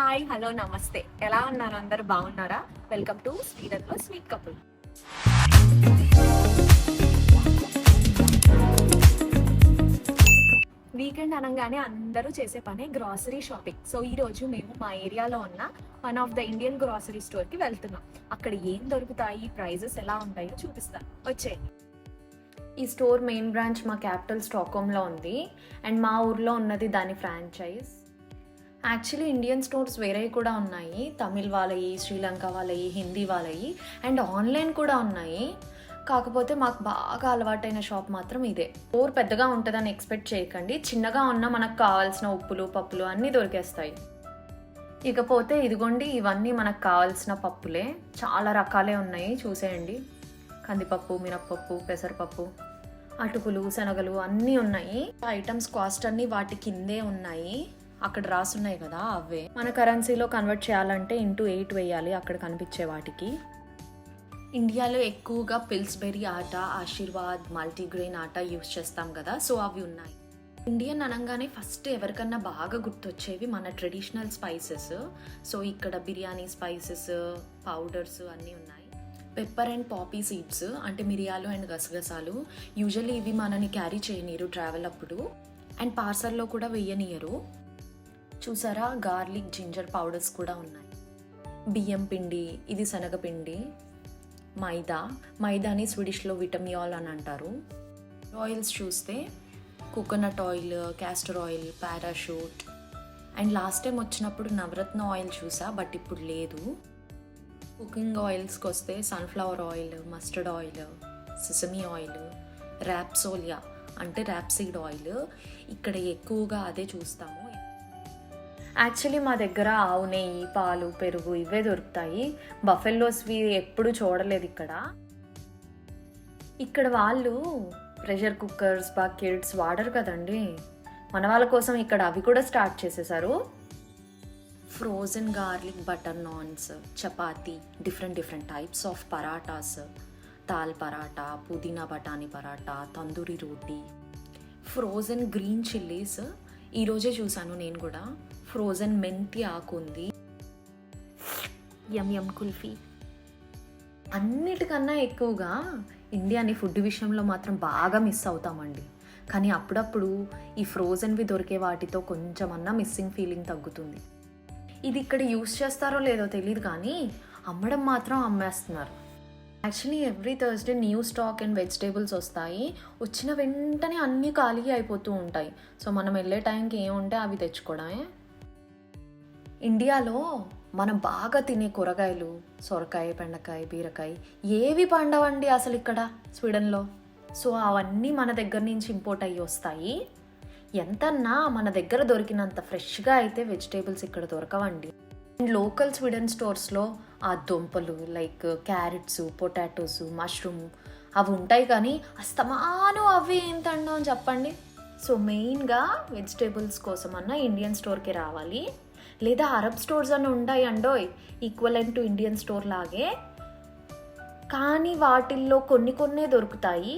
Hi hello నమస్తే. ఎలా ఉన్నారు? అందరూ బాగున్నారా? వెల్కమ్ టు స్వీడన్‌లో స్వీట్ కపుల్. వీకెండ్ అనంగానే అందరూ చేసే పనే గ్రాసరీ షాపింగ్. సో ఈరోజు మేము మా ఏరియాలో ఉన్న one of the Indian grocery స్టోర్‌కి వెళ్తున్నాం. అక్కడ ఏం దొరుకుతాయి, ప్రైజెస్ ఎలా ఉంటాయో చూపిస్తాను. వచ్చేయండి. ఈ స్టోర్ మెయిన్ బ్రాంచ్ మా క్యాపిటల్ స్టాక్‌హోమ్‌లో ఉంది అండ్ మా ఊర్లో ఉన్నది దాని ఫ్రాంచైజ్. యాక్చువల్లీ ఇండియన్ స్టోర్స్ వేరేవి కూడా ఉన్నాయి. తమిళ్ వాళ్ళవి, శ్రీలంక వాళ్ళవి, హిందీ వాళ్ళవి అండ్ ఆన్లైన్ కూడా ఉన్నాయి. కాకపోతే మాకు బాగా అలవాటైన షాప్ మాత్రం ఇదే. స్టోర్ పెద్దగా ఉంటుందని ఎక్స్పెక్ట్ చేయకండి. చిన్నగా ఉన్న మనకు కావాల్సిన ఉప్పులు, పప్పులు అన్నీ దొరికేస్తాయి. ఇకపోతే ఇదిగోండి, ఇవన్నీ మనకు కావాల్సిన పప్పులే. చాలా రకాలే ఉన్నాయి, చూసేయండి. కందిపప్పు, మినప్పప్పు, పెసరపప్పు, అటుకులు, శనగలు అన్నీ ఉన్నాయి. ఐటమ్స్ కాస్ట్ అన్నీ వాటి కిందే ఉన్నాయి. అక్కడ రాసున్నాయి కదా, అవే. మన కరెన్సీలో కన్వర్ట్ చేయాలంటే ఇంటూ 8 వేయాలి అక్కడ కనిపించే వాటికి. ఇండియాలో ఎక్కువగా పిల్స్బెరీ ఆట, ఆశీర్వాద్, మల్టీగ్రెయిన్ ఆట యూస్ చేస్తాం కదా, సో అవి ఉన్నాయి. ఇండియన్ అనగానే ఫస్ట్ ఎవరికన్నా బాగా గుర్తొచ్చేవి మన ట్రెడిషనల్ స్పైసెస్. సో ఇక్కడ బిర్యానీ స్పైసెస్, పౌడర్స్ అన్నీ ఉన్నాయి. పెప్పర్ అండ్ పాపీ సీడ్స్ అంటే మిరియాలు అండ్ గసగసాలు. యూజువల్లీ ఇవి మనని క్యారీ చేయనీరు ట్రావెల్ అప్పుడు, అండ్ పార్సల్లో కూడా వెయ్యనీయరు. చూసారా, గార్లిక్, జింజర్ పౌడర్స్ కూడా ఉన్నాయి. బియ్యం పిండి, ఇది శనగపిండి. మైదాని స్వీడిష్లో విటమియాల్ అని అంటారు. ఆయిల్స్ చూస్తే coconut oil, castor oil, parachute and last time వచ్చినప్పుడు నవరత్న ఆయిల్ చూసా, బట్ ఇప్పుడు లేదు. కుకింగ్ ఆయిల్స్కి వస్తే sunflower oil, mustard oil, sesame oil, ర్యాప్సోలియా అంటే ర్యాప్సీడ్ ఆయిల్. ఇక్కడ ఎక్కువగా అదే చూస్తాము. యాక్చువల్లీ మా దగ్గర ఆవు నెయ్యి, పాలు, పెరుగు ఇవే దొరుకుతాయి. బఫెల్లోస్వి ఎప్పుడు చూడలేదు ఇక్కడ. ఇక్కడ వాళ్ళు ప్రెషర్ కుక్కర్స్, బకెట్స్ వాడరు కదండి. మన వాళ్ళ కోసం ఇక్కడ అవి కూడా స్టార్ట్ చేసేసారు. Frozen garlic butter naans, chapati, different types of parathas, dal paratha, పుదీనా బఠానీ పరాటా, తందూరి రోటీ, ఫ్రోజన్ గ్రీన్ చిల్లీస్. ఈరోజే చూసాను నేను కూడా. ఫ్రోజన్ మెంతి ఆకు ఉంది. యమ్ కుల్ఫీ. అన్నిటికన్నా ఎక్కువగా ఇండియాని ఫుడ్ విషయంలో మాత్రం బాగా మిస్ అవుతామండి. కానీ అప్పుడప్పుడు ఈ ఫ్రోజన్వి దొరికే వాటితో కొంచెమన్నా మిస్సింగ్ ఫీలింగ్ తగ్గుతుంది. ఇది ఇక్కడ యూస్ చేస్తారో లేదో తెలియదు, కానీ అమ్మడం మాత్రం అమ్మేస్తున్నారు. Actually every Thursday new stock and vegetables వస్తాయి. వచ్చిన వెంటనే అన్నీ ఖాళీ అయిపోతూ ఉంటాయి. సో మనం వెళ్ళే టైంకి ఏముంటే అవి తెచ్చుకోవడమే. ఇండియాలో మనం బాగా తినే కూరగాయలు సొరకాయ, బెండకాయ, బీరకాయ ఏవి పండవండి అసలు ఇక్కడ స్వీడన్లో. సో అవన్నీ మన దగ్గర నుంచి ఇంపోర్ట్ అయ్యి వస్తాయి. ఎంతన్నా మన దగ్గర దొరికినంత ఫ్రెష్గా అయితే వెజిటేబుల్స్ ఇక్కడ దొరకవండి. లోకల్ స్వీడన్ స్టోర్స్లో ఆ దుంపలు లైక్ క్యారెట్స్, పొటాటోస్, మష్రూమ్ అవి ఉంటాయి, కానీ అస్తమానం అవి ఏం తింటాం చెప్పండి. సో మెయిన్గా వెజిటేబుల్స్ కోసమన్నా ఇండియన్ స్టోర్కి రావాలి, లేదా అరబ్ స్టోర్స్ అన్న ఉంటాయి అండోయ్, ఈక్వలెంట్ టు ఇండియన్ స్టోర్ లాగే. కానీ వాటిల్లో కొన్నే దొరుకుతాయి.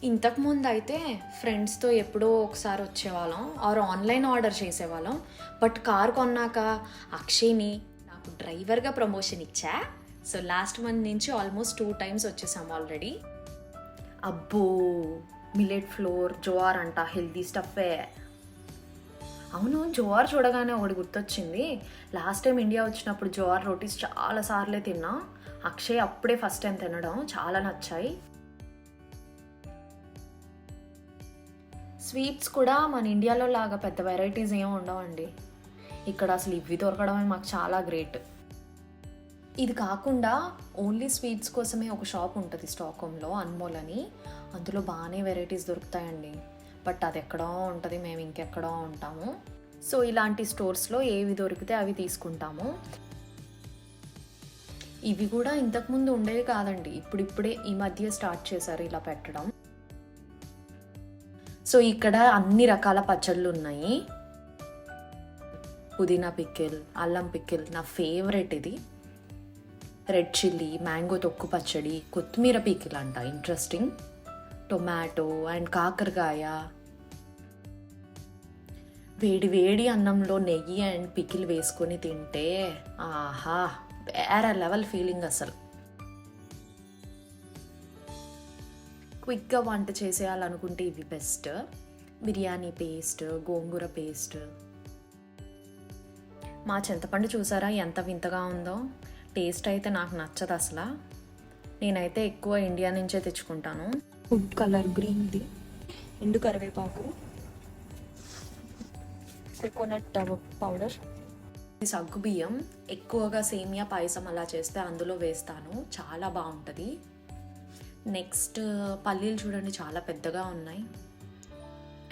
ఇంతకుముందు అయితే ఫ్రెండ్స్తో ఎప్పుడో ఒకసారి వచ్చేవాళ్ళం ఆర్ ఆన్లైన్ ఆర్డర్ చేసేవాళ్ళం. బట్ కార్ కొన్నాక అక్షయ్ని నాకు డ్రైవర్గా ప్రమోషన్ ఇచ్చా. సో లాస్ట్ మంత్ నుంచి ఆల్మోస్ట్ 2 times వచ్చేసాం ఆల్రెడీ. అబ్బో, మిల్లెట్ ఫ్లోర్, జోవార్ అంట, హెల్దీ స్టఫే. అవును, జోవార్ చూడగానే ఒకటి గుర్తొచ్చింది. లాస్ట్ టైం ఇండియా వచ్చినప్పుడు జోవార్ రోటీస్ చాలా సార్లే తిన్నా. అక్షయ్ అప్పుడే ఫస్ట్ టైం తినడం, చాలా నచ్చాయి. స్వీట్స్ కూడా మన ఇండియాలో లాగా పెద్ద వెరైటీస్ ఏమి ఉండవండి. ఇక్కడ అసలు ఇవి దొరకడమే మాకు చాలా గ్రేట్. ఇది కాకుండా ఓన్లీ స్వీట్స్ కోసమే ఒక షాప్ ఉంటుంది స్టాక్హోమ్లో, అన్మోల్ అని. అందులో బాగానే వెరైటీస్ దొరుకుతాయండి. బట్ అది ఎక్కడో ఉంటుంది, మేము ఇంకెక్కడో ఉంటాము. సో ఇలాంటి స్టోర్స్లో ఏవి దొరికితే అవి తీసుకుంటాము. ఇవి కూడా ఇంతకుముందు ఉండేవి కాదండి, ఇప్పుడిప్పుడే ఈ మధ్య స్టార్ట్ చేశారు ఇలా పెట్టడం. సో ఇక్కడ అన్ని రకాల పచ్చళ్ళు ఉన్నాయి. పుదీనా పికిల్, అల్లం పికిల్ నా ఫేవరెట్. ఇది రెడ్ చిల్లీ, మ్యాంగో తొక్కు పచ్చడి, కొత్తిమీర పికిల్ అంట, ఇంట్రెస్టింగ్. టొమాటో అండ్ కాకరకాయ, వేడి వేడి అన్నంలో నెయ్యి అండ్ పికిల్ వేసుకొని తింటే ఆహా వేరే లెవెల్ ఫీలింగ్ అసలు. క్విక్గా వంట చేసేయాలనుకుంటే ఇవి బెస్ట్. బిర్యానీ పేస్ట్, గోంగూర పేస్ట్. మా చింతపండు చూసారా ఎంత వింతగా ఉందో. టేస్ట్ అయితే నాకు నచ్చదు అసలు. నేనైతే ఎక్కువ ఇండియా నుంచే తెచ్చుకుంటాను. ఫుడ్ కలర్ గ్రీన్ది, ఎండు కరివేపాకు, కోకోనట్ పౌడర్. ఈ సగ్గు బియ్యం ఎక్కువగా సేమియా పాయసం అలా చేస్తే అందులో వేస్తాను, చాలా బాగుంటుంది. నెక్స్ట్ పల్లీలు చూడండి చాలా పెద్దగా ఉన్నాయి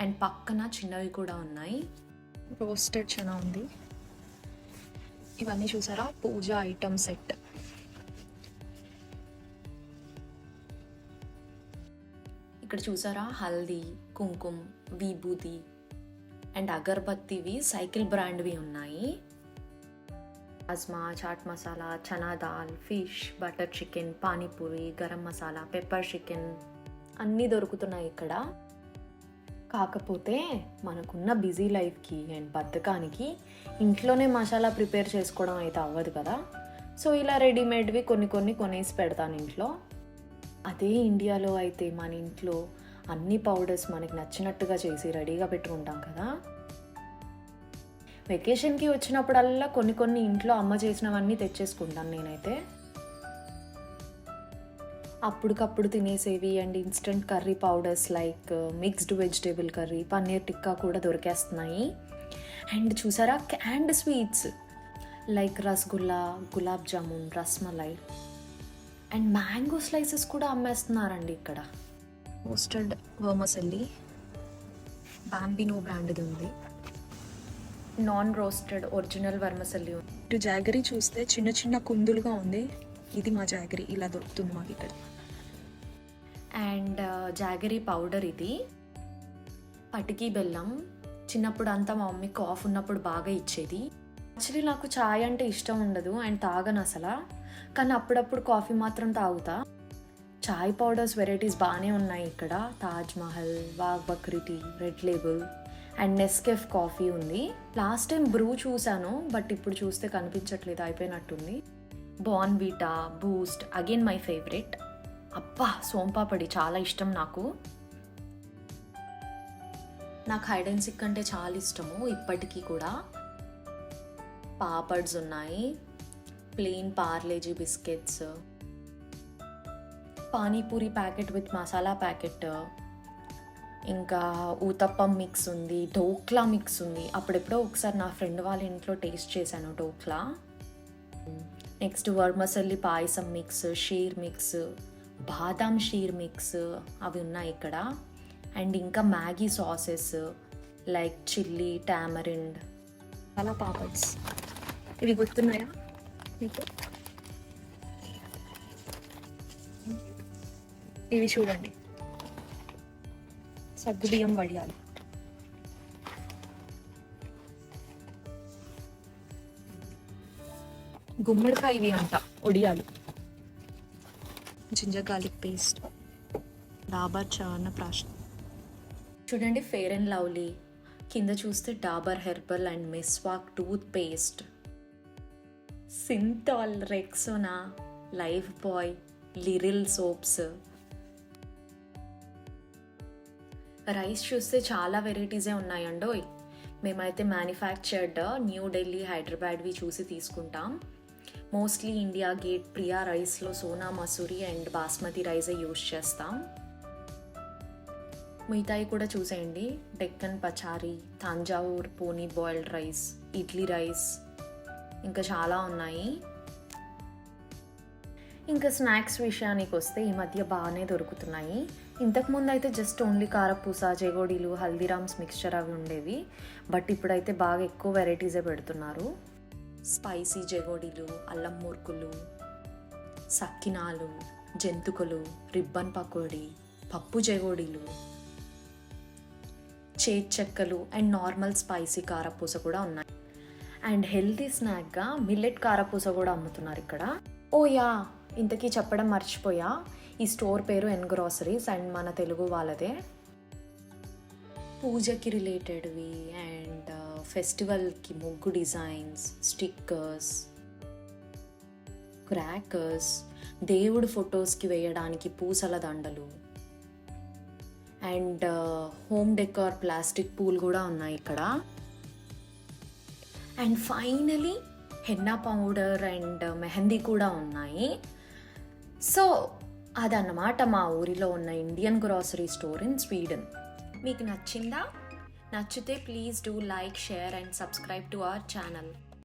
అండ్ పక్కన చిన్నవి కూడా ఉన్నాయి. రోస్టెడ్ చనా ఉంది. ఇవన్నీ చూసారా పూజ ఐటమ్ సెట్. ఇక్కడ చూసారా హల్దీ, కుంకుమ, విభూతి అండ్ అగర్బత్తివి సైకిల్ బ్రాండ్వి ఉన్నాయి. Rajma, chaat masala, chana dal, fish, butter chicken, panipuri, garam masala, pepper chicken అన్నీ దొరుకుతున్నాయి ఇక్కడ. కాకపోతే మనకున్న బిజీ లైఫ్కి అండ్ బద్ధకానికి ఇంట్లోనే మసాలా ప్రిపేర్ చేసుకోవడం అయితే అవ్వదు కదా. సో ఇలా రెడీమేడ్వి కొన్ని కొనేసి పెడతాను ఇంట్లో. అదే ఇండియాలో అయితే మన ఇంట్లో అన్ని పౌడర్స్ మనకి నచ్చినట్టుగా చేసి రెడీగా పెట్టుకుంటాం కదా. వెకేషన్కి వచ్చినప్పుడల్లా కొన్ని ఇంట్లో అమ్మ చేసినవన్నీ తెచ్చేసుకుంటాను నేనైతే. అప్పటికప్పుడు తినేసేవి and instant curry powders like mixed vegetable curry, paneer tikka కూడా దొరికేస్తున్నాయి. అండ్ చూసారా canned sweets like rasgulla, gulab jamun, rasmalai and mango slices కూడా అమ్మేస్తున్నారండి ఇక్కడ. రోస్టెడ్ వర్మసెల్లి, బాంబినో బ్రాండ్ది ఉంది. Non roasted original vermicelli. ఇటు జాగరీ చూస్తే చిన్న కుందులుగా ఉంది. ఇది మా జాగరీ, ఇలా దొరుకుతుంది మాకు ఇక్కడ. అండ్ జాగరీ పౌడర్ ఇది. పటికీ బెల్లం చిన్నప్పుడు అంతా మా మమ్మీ కాఫ్ ఉన్నప్పుడు బాగా ఇచ్చేది. యాక్చువల్లీ నాకు చాయ్ అంటే ఇష్టం ఉండదు అండ్ తాగను అసలు, కానీ అప్పుడప్పుడు కాఫీ మాత్రం తాగుతా. చాయ్ పౌడర్స్ వెరైటీస్ బాగానే ఉన్నాయి ఇక్కడ. Taj Mahal, Wagh Bakri tea, Red Label and Nescafe coffee ఉంది. లాస్ట్ టైం బ్రూ చూసాను బట్ ఇప్పుడు చూస్తే కనిపించట్లేదు, అయిపోయినట్టుంది. Bournvita, Boost again my favourite. అబ్బా సోంపాపడి చాలా ఇష్టం నాకు. హైడ్ అండ్ సిక్ అంటే చాలా ఇష్టము ఇప్పటికీ కూడా. పాపడ్స్ ఉన్నాయి, plain Parle-G biscuits, panipuri packet with masala packet, ఇంకా ఊతప్పం మిక్స్ ఉంది, ఢోక్లా మిక్స్ ఉంది. అప్పుడెప్పుడో ఒకసారి నా ఫ్రెండ్ వాళ్ళ ఇంట్లో టేస్ట్ చేశాను ఢోక్లా. నెక్స్ట్ వర్మసెల్లి పాయసం మిక్స్, షీర్ మిక్స్, బాదాం షీర్ మిక్స్ అవి ఉన్నాయి ఇక్కడ. అండ్ ఇంకా Maggi sauces like chilli, tamarind. చాలా పాపడ్స్ ఇవి గుర్తున్నాయా మీకు? ఇవి చూడండి, సగ్గుబియ్యం వడియాలు. గుమ్మడికాయ ఇవి అంట ఒడియాలు. Ginger garlic paste, Dabur chyawanprash. చూడండి ఫెయిర్ అండ్ లవ్లీ. కింద చూస్తే Dabur herbal and Miswak tooth paste, Cinthol, Rexona, Lifebuoy, Liril soaps. Rice చూస్తే చాలా వెరైటీసే ఉన్నాయండోయ్. మేమైతే మ్యానుఫ్యాక్చర్డ్ న్యూ ఢిల్లీ, హైదరాబాద్వి చూసి తీసుకుంటాం. మోస్ట్లీ ఇండియా గేట్, ప్రియా రైస్లో సోనా మసూరి అండ్ బాస్మతి రైసే యూజ్ చేస్తాం. మిగతాయి కూడా చూసేయండి, డెక్కన్ పచారీ, తంజావూర్ పోనీ బాయిల్డ్ రైస్, ఇడ్లీ రైస్, ఇంకా చాలా ఉన్నాయి. ఇంకా స్నాక్స్ విషయానికి వస్తే ఈ మధ్య బాగానే దొరుకుతున్నాయి. ఇంతకుముందు అయితే జస్ట్ ఓన్లీ కారపూస, జెగోడీలు, హల్దీరామ్స్ మిక్స్చర్ అవి ఉండేవి. బట్ ఇప్పుడైతే బాగా ఎక్కువ వెరైటీసే పెడుతున్నారు. స్పైసీ జెగోడీలు, అల్లం మురుకులు, సక్కినాలు, జంతుకులు, రిబ్బన్ పకోడీ, పప్పు జెగోడీలు, చెక్కలు అండ్ నార్మల్ స్పైసీ కారపూస కూడా ఉన్నాయి. అండ్ హెల్తీ స్నాక్గా మిల్లెట్ కారపూస కూడా అమ్ముతున్నారు ఇక్కడ. ఓ యా, ఇంతకీ చెప్పడం మర్చిపోయా, ఈ స్టోర్ పేరు ఎన్ గ్రాసరీస్ అండ్ మన తెలుగు వాళ్ళదే. పూజకి రిలేటెడ్వి అండ్ ఫెస్టివల్కి ముగ్గు డిజైన్స్, స్టిక్కర్స్, క్రాకర్స్, దేవుడు ఫొటోస్కి వేయడానికి పూసల దండలు అండ్ హోమ్ డెకార్ ప్లాస్టిక్ పూలు కూడా ఉన్నాయి ఇక్కడ. And finally henna powder and mehndi కూడా ఉన్నాయి. సో అదన్నమాట మా ఊరిలో ఉన్న Indian grocery store in Sweden. మీకు నచ్చిందా? నచ్చితే please do like, share and subscribe to our channel.